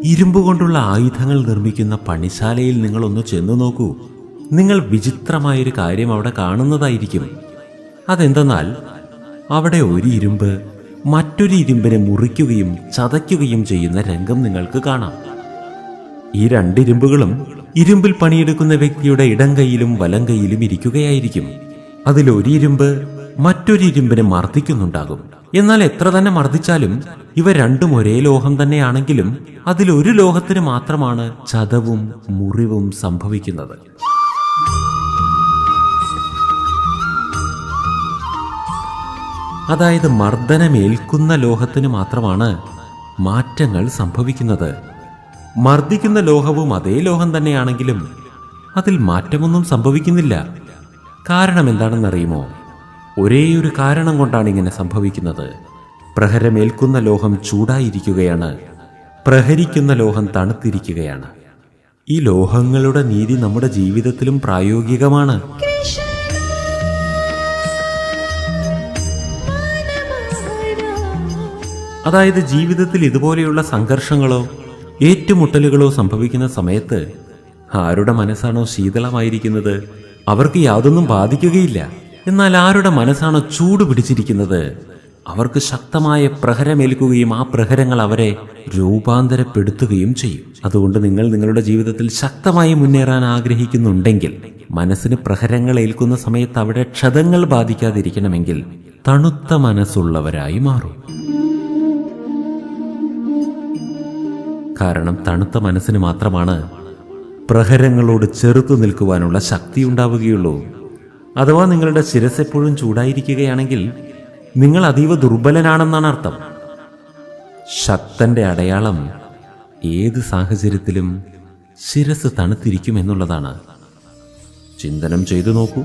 ഇരുമ്പ് കൊണ്ടുള്ള ആയുധങ്ങൾ നിർമ്മിക്കുന്ന പണിശാലയിൽ നിങ്ങളൊന്ന് ചെന്നു നോക്കൂ. നിങ്ങൾ വിചിത്രമായൊരു കാര്യം അവിടെ കാണുന്നതായിരിക്കും. അതെന്തെന്നാൽ അവിടെ ഒരു ഇരുമ്പ് മറ്റൊരു ഇരുമ്പിനെ മുറിക്കുകയും ചതയ്ക്കുകയും ചെയ്യുന്ന രംഗം നിങ്ങൾക്ക് കാണാം. ഈ രണ്ടിരുമ്പുകളും ഇരുമ്പിൽ പണിയെടുക്കുന്ന വ്യക്തിയുടെ ഇടം കൈയിലും വലം കൈയിലും ഇരിക്കുകയായിരിക്കും. അതിലൊരു ഇരുമ്പ് മറ്റൊരു ഇരുമ്പിനെ മർദ്ദിക്കുന്നുണ്ടാകും. എന്നാൽ എത്ര തന്നെ മർദ്ദിച്ചാലും ഇവ രണ്ടും ഒരേ ലോഹം തന്നെയാണെങ്കിലും അതിലൊരു ലോഹത്തിന് മാത്രമാണ് ചതവും മുറിവും സംഭവിക്കുന്നത്. അതായത് മർദ്ദനമേൽക്കുന്ന ലോഹത്തിന് മാത്രമാണ് മാറ്റങ്ങൾ സംഭവിക്കുന്നത്. മർദ്ദിക്കുന്ന ലോഹവും അതേ ലോഹം തന്നെയാണെങ്കിലും അതിൽ മാറ്റമൊന്നും സംഭവിക്കുന്നില്ല. കാരണം എന്താണെന്നറിയുമോ? ഒരേയൊരു കാരണം കൊണ്ടാണ് ഇങ്ങനെ സംഭവിക്കുന്നത്. പ്രഹരമേൽക്കുന്ന ലോഹം ചൂടായിരിക്കുകയാണ്, പ്രഹരിക്കുന്ന ലോഹം തണുത്തിരിക്കുകയാണ്. ഈ ലോഹങ്ങളുടെ നീതി നമ്മുടെ ജീവിതത്തിലും പ്രായോഗികമാണ്. അതായത് ജീവിതത്തിൽ ഇതുപോലെയുള്ള സംഘർഷങ്ങളോ ഏറ്റുമുട്ടലുകളോ സംഭവിക്കുന്ന സമയത്ത് ആരുടെ മനസ്സാണോ ശീതളമായിരിക്കുന്നത് അവർക്ക് യാതൊന്നും ബാധിക്കുകയില്ല. എന്നാൽ ആരുടെ മനസ്സാണോ ചൂട് പിടിച്ചിരിക്കുന്നത് അവർക്ക് ശക്തമായ പ്രഹരമേൽക്കുകയും ആ പ്രഹരങ്ങൾ അവരെ രൂപാന്തരപ്പെടുത്തുകയും ചെയ്യും. അതുകൊണ്ട് നിങ്ങൾ നിങ്ങളുടെ ജീവിതത്തിൽ ശക്തമായി മുന്നേറാൻ ആഗ്രഹിക്കുന്നുണ്ടെങ്കിൽ മനസ്സിന് പ്രഹരങ്ങൾ ഏൽക്കുന്ന സമയത്ത് അവിടെ ക്ഷതങ്ങൾ ബാധിക്കാതിരിക്കണമെങ്കിൽ തണുത്ത മനസ്സുള്ളവരായി മാറും. കാരണം തണുത്ത മനസ്സിന് മാത്രമാണ് പ്രഹരങ്ങളോട് ചെറുത്തു നിൽക്കുവാനുള്ള ശക്തി ഉണ്ടാവുകയുള്ളൂ. അഥവാ നിങ്ങളുടെ ശിരസ് എപ്പോഴും ചൂടായിരിക്കുകയാണെങ്കിൽ നിങ്ങൾ അതീവ ദുർബലനാണെന്നാണ് അർത്ഥം. ശക്തന്റെ അടയാളം ഏത് സാഹചര്യത്തിലും ശിരസ് തണുത്തിരിക്കും എന്നുള്ളതാണ്. ചിന്തനം ചെയ്തു നോക്കൂ.